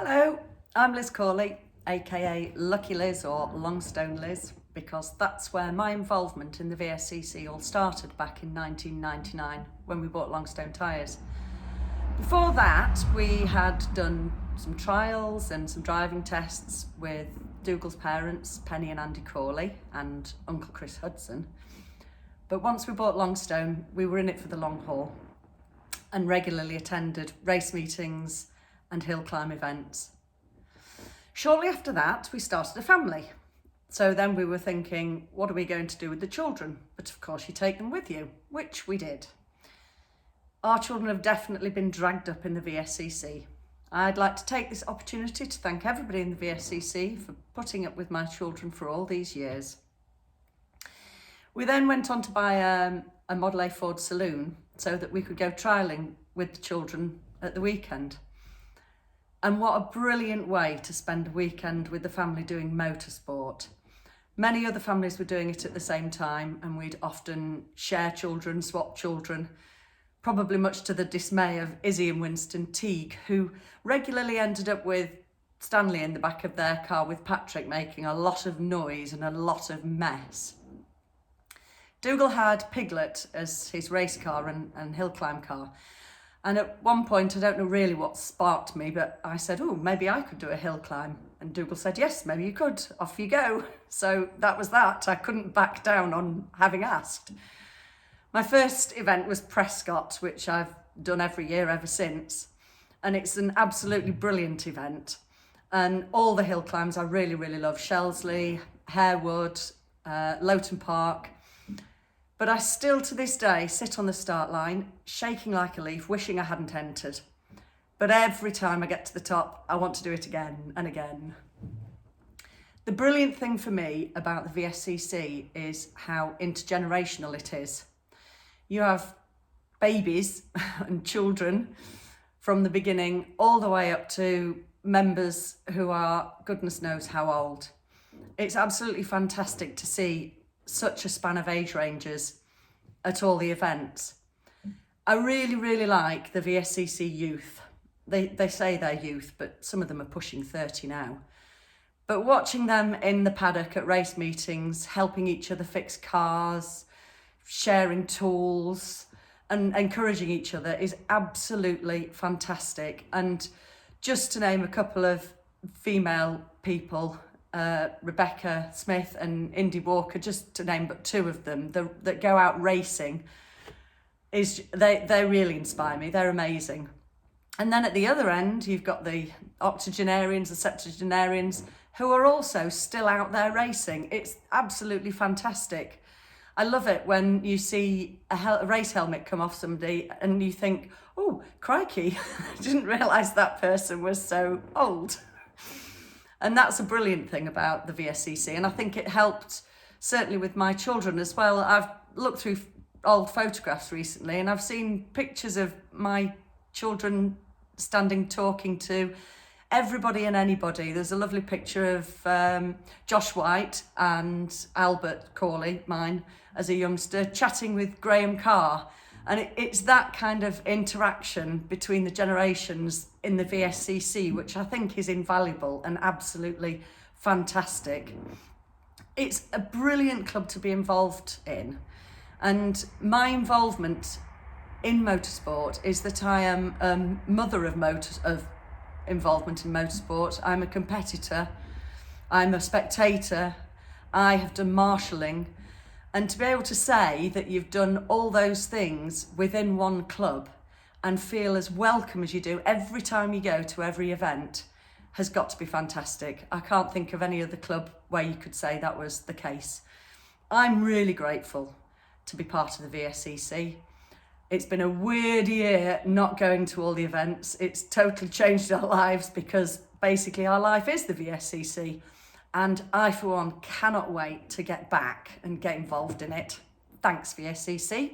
Hello, I'm Liz Cawley, aka Lucky Liz or Longstone Liz, because that's where my involvement in the VSCC all started back in 1999 when we bought Longstone tyres. Before that, we had done some trials and some driving tests with Dougal's parents, Penny and Andy Cawley, and Uncle Chris Hudson. But once we bought Longstone, we were in it for the long haul and regularly attended race meetings and hill climb events. Shortly after that, we started a family. So then we were thinking, what are we going to do with the children? But of course you take them with you, which we did. Our children have definitely been dragged up in the VSCC. I'd like to take this opportunity to thank everybody in the VSCC for putting up with my children for all these years. We then went on to buy a Model A Ford Saloon so that we could go trialling with the children at the weekend. And what a brilliant way to spend a weekend with the family doing motorsport. Many other families were doing it at the same time, and we'd often share children, swap children, probably much to the dismay of Izzy and Winston Teague, who regularly ended up with Stanley in the back of their car with Patrick making a lot of noise and a lot of mess. Dougal had Piglet as his race car and hill climb car. And at one point, I don't know really what sparked me, but I said, oh, maybe I could do a hill climb. And Dougal said, yes, maybe you could. Off you go. So that was that. I couldn't back down on having asked. My first event was Prescott, which I've done every year ever since. And it's an absolutely brilliant event. And all the hill climbs I really, really love. Shelsley, Harewood, Lowton Park. But I still, to this day, sit on the start line, shaking like a leaf, wishing I hadn't entered. But every time I get to the top, I want to do it again and again. The brilliant thing for me about the VSCC is how intergenerational it is. You have babies and children from the beginning all the way up to members who are goodness knows how old. It's absolutely fantastic to see such a span of age ranges at all the events. I really, really like the VSCC youth. They say they're youth, but some of them are pushing 30 now. But watching them in the paddock at race meetings, helping each other fix cars, sharing tools and encouraging each other is absolutely fantastic. And just to name a couple of female people, Rebecca Smith and Indy Walker, just to name but two of them that go out racing, they really inspire me. They're amazing. And then at the other end, you've got the octogenarians, the septuagenarians, who are also still out there racing. It's absolutely fantastic. I love it when you see a race helmet come off somebody and you think, oh, crikey, I didn't realise that person was so old. And that's a brilliant thing about the VSCC. And I think it helped certainly with my children as well. I've looked through old photographs recently and I've seen pictures of my children standing talking to everybody and anybody. There's a lovely picture of Josh White and Albert Cawley, mine, as a youngster, chatting with Graham Carr. And it's that kind of interaction between the generations in the VSCC, which I think is invaluable and absolutely fantastic. It's a brilliant club to be involved in. And my involvement in motorsport is that I am a mother of involvement in motorsport. I'm a competitor. I'm a spectator. I have done marshalling. And to be able to say that you've done all those things within one club and feel as welcome as you do every time you go to every event has got to be fantastic. I can't think of any other club where you could say that was the case. I'm really grateful to be part of the VSCC. It's been a weird year not going to all the events. It's totally changed our lives because basically our life is the VSCC. And I, for one, cannot wait to get back and get involved in it. Thanks, VSCC.